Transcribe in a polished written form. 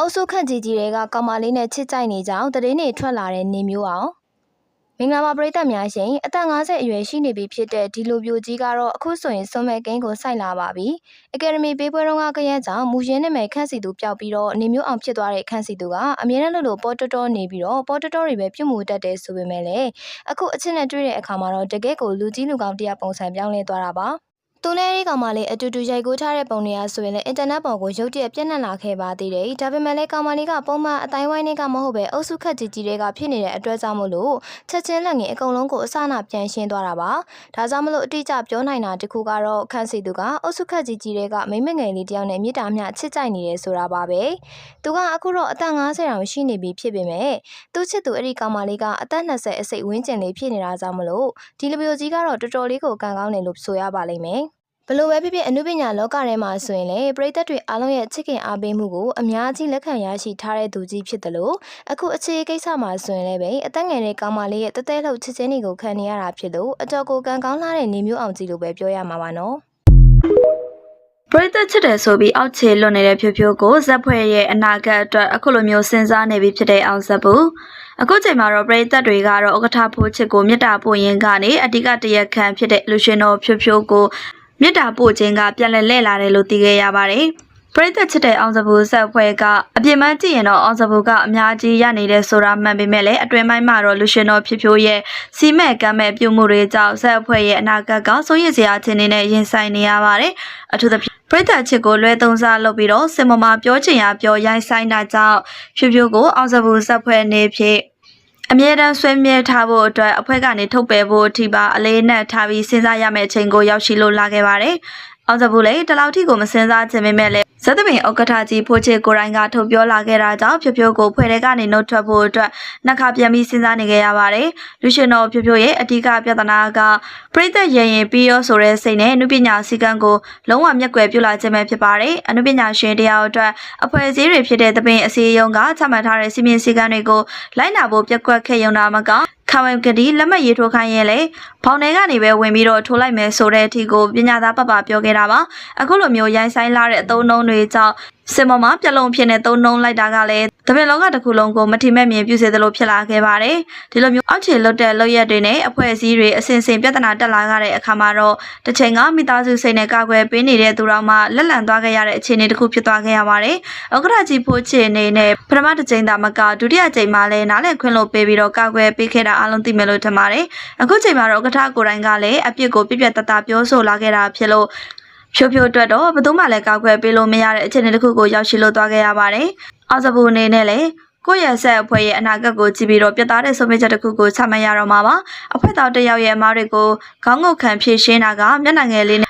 အုပ်စုခန့်ကြီးကြီးတွေကကောင်မလေးနဲ့ချစ်ကြိုက်နေကြောင်းသတင်းတွေထွက်လာတဲ့နေမျိုးအောင်မင်္ဂလာပါပရိသတ်များရှင်အသက်50အရွယ်ရှိနေပြီဖြစ်တဲ့ဒီလိုပြိုကြီးကတော့အခုဆိုရင်စွန်မဲ့ကိန်းကိုစိုက်လာပါပြီအကယ်ဒမီပေးပွဲတော်ကကရဲကြောင့်မူရင်းနာမည်ခန့်စီသူပျောက်ပြီးတော့နေမျိုးအောင်ဖြစ်သွားတဲ့ခန့်စီသူကအမြဲတမ်းလို့ပေါ်တော်တော်နေပြီးတော့ပေါ်တော်တော်တွေပဲပြုတ်မှုတတ်တယ်ဆိုပေမဲ့လည်းအခုအချစ်နဲ့တွေ့တဲ့အခါမှာတော့တကယ်ကိုလူကြီးလူကောင်းတရားပုံစံပြောင်းလဲသွားတာပါသူနဲ့ဒီကောင်မလေးအတူတူရိုက်ကူးထားတဲ့ပုံတွေကဆိုရင်လည်းအင်တာနက်ပေါ်ကိုရုတ်တရက်ပြန့်နှံ့လာခဲ့ပါသေးတယ်။ဒါပေမဲ့လည်းကောင်မလေးကပုံမှန်အတိုင်းဝိုင်းတွေကမဟုတ်ပဲအုပ်စုခက်ကြီးကြီးတွေကဖြစ်နေတဲ့အတွက်ကြောင့်မို့လို့ချက်ချင်းလက်ငယ်အကုန်လုံးကိုအစနာပြန်ရှင်းသွားတာပါ။ဒါကြောင့်မလို့အတိအကျပြောနိုင်တာတခုကတော့ခန့်စီသူကအုပ်စုခက်ကြီးကြီးတွေကမိမငယ်လေးတယောက်နဲ့မြေတားမျှချစ်ကြိုက်နေတယ်ဆိုတာပါပဲ။သူကအခုတော့အသက်50တောင်ရှိနေပြီဖြစ်ပေမဲ့သူချစ်သူအဲ့ဒီကောင်မလေးကအသက်20အစိတ်ဝန်းကျင်လေးဖြစ်နေတာကြောင့်မလို့ဒီလိုမျိုးကြီးကတော့တော်တော်လေးကိုကံကောင်းတယ်လို့ဆိုရပါလိမ့်မယ်။ဘလို့ပဲဖြစ်ဖြစ်အနုပညာလောကထဲမှာဆိုရင်လေပရိသတ်တွေအားလုံးရဲ့ချစ်ခင်အားပေးမှုကိုအများကြီးလက်ခံရရှိထားတဲ့သူကြီးဖြစ်တယ်လို့အခုအခြေကိစ္စမှာဆိုရင်လည်းပဲအသက်ငယ်တဲ့ကောင်မလေးရဲ့တဲတဲလှုပ်ချစ်ချင်းတွေကိုခံနေရတာဖြစ်လို့အတော်ကိုကံကောင်းလာတဲ့နေမျိုးအောင်ကြီးလို့ပဲပြောရမှာပါနော်ပရိသတ်ချစ်တယ်ဆိုပြီးအောက်ခြေလွတ်နေတဲ့ဖြိုးဖြိုးကိုဇက်ဖွဲ့ရဲ့အနာဂတ်အတွက်အခုလိုမျိုးစဉ်းစားနေပြီဖြစ်တဲ့အောင်ဇက်ဘူးအခုချိန်မှာတော့ပရိသတ်တွေကတော့ဥက္ကဋ္ဌဖိုးချစ်ကိုမြတ်တာပို့ရင်ကနေအဓိကတရက်ခံဖြစ်တဲ့လူရှင်တော်ဖြိုးဖြိုးကိုမြတ်တာပို့ခြင်းကပြန်လဲလာတယ်လို့သိခဲ့ရပါတယ်ပရိသတ်ချစ်တဲ့အောင်ဇဘူးဇက်ဖွဲ့ကအပြစ်မှန်းကြည့်ရင်တော့အောင်ဇဘူးကအများကြီးရနေတဲ့ဆိုတာမှန်ပေမဲ့လည်းအတွင်ပိုင်းမှာတော့လူရှင်တော်ဖြိုးဖြိုးရဲ့စီမဲ့ကမ်းမဲ့ပြုမှုတွေကြောင့်ဇက်ဖွဲ့ရဲ့အနာဂတ်ကစိုးရိမ်စရာအခြေအနေနဲ့ရင်ဆိုင်နေရပါတယ်အထူးသဖြင့်ပရိသတ်ချစ်ကိုလွဲသုံးစားလုပ်ပြီးတော့စင်မမာပြောချင်ရပြောရိုင်းဆိုင်တာကြောင့်ဖြိုးဖြိုးကိုအောင်ဇဘူးဇက်ဖွဲ့နေဖြစ်အမြဲတမ်းဆွေးမြဲထားဖို့အတွက်အဖွဲ့ကနေထုတ်ပယ်ဖို့အထိပါအလေးနက်ထားပြီးစဉ်းစားရမယ့်အချိန်ကိုရောက်ရှိလို့လာခဲ့ပါတယ်။အောင်ဇဘူးလေတလောက်ထိကိုမစဉ်းစားချင်ပေမဲ့လည်းဇက်သပင်ဥက္ကဋ္ဌကြီးဖိုးချစ်ကိုရိုင်းကထုတ်ပြောလာခဲ့တာကြောင့်ဖြိုးဖြိုးကိုဖွဲ့ထဲကနေနှုတ်ထွက်ဖို့အတွက်နှစ်ခါပြန်ပြီးစဉ်းစားနေခဲ့ရပါတယ်။လူရှင်တော်ဖြိုးဖြိုးရဲ့အဓိကပြဿနာကပရိသတ်ရင်ပြီးရောဆိုတဲ့စိတ်နဲ့အနုပညာစည်းကမ်းကိုလုံးဝမျက်ကွယ်ပြုလာခြင်းပဲဖြစ်ပါတယ်။အနုပညာရှင်တရားအတွက်အဖွဲ့အစည်းတွေဖြစ်တဲ့သပင်အစည်းအရုံးကချမှတ်ထားတဲ့စီမင်းစည်းကမ်းတွေကိုလိုက်နာဖို့ပြက်ကွက်ခဲ့ရုံသာမကခံဝန်ကတိလက်မှတ်ရေးထိုးခိုင်းရဲလေဘောင်ထဲကနေပဲဝင်ပြီးတော့ထိုးလိုက်မယ်ဆိုတဲ့အထိကိုပညာသားပပပြောခဲ့တာပါအခုလိုမျိုးရိုင်းဆိုင်လာတဲ့အသုံးနှုန်းတွေကြောင့်စင်မမှာပြက်လုံးဖြစ်နေသုံးနှုန်းလိုက်တာကလည်းတပင်လောကတစ်ခုလုံးကိုမထီမဲ့မြင်ပြုစေသလိုဖြစ်လာခဲ့ပါတယ်ဒီလိုမျိုးအောက်ခြေလွတ်တဲ့လောက်ရက်တွေနဲ့အဖွဲ့အစည်းတွေအစဉ်စဉ်ပြဿနာတက်လာတဲ့အခါမှာတော့တစ်ချိန်ကမိသားစုစိတ်နဲ့ကာကွယ်ပေးနေတဲ့သူတော်မှလက်လံသွားခဲ့ရတဲ့အခြေအနေတစ်ခုဖြစ်သွားခဲ့ရပါတယ်ဥက္ကဋ္ဌကြီးဖိုးချစ်အနေနဲ့ပထမတစ်ချိန်သာမကဒုတိယချိန်မှာလည်းနားလည်ခွင့်လို့ပေးပြီးတော့ကာကွယ်ပေးခဲ့တာအားလုံးသိမယ်လို့ထင်ပါတယ်အခုချိန်မှာတော့ဥက္ကဋ္ဌကိုယ်တိုင်ကလည်းအပြစ်ကိုပြပြတတပြောဆိုလာခဲ့တာဖြစ်လို့ဖြိုးဖြိုးအတွက်တော့ဘယ်သူမှလည်းကောက်ွယ်ပေးလို့မရတဲ့အခြေအနေတစ်ခုကိုရောက်ရှိလို့သွားခဲ့ရပါတယ်။အောင်ဇဘူးအနေနဲ့လည်းကိုယ့်ရဲ့ဆက်အဖွဲ့ရဲ့အနာဂတ်ကိုကြည့်ပြီးတော့ပြတ်သားတဲ့ဆုံးဖြတ်ချက်တစ်ခုကိုချမှတ်ရတော့မှာပါ။အဖွဲ့သားတစ်ယောက်ရဲ့အမားတွေကိုခေါင်းငုတ်ခံဖြည့်ရှင်းတာကမျက်နှာငယ်လေးနဲ့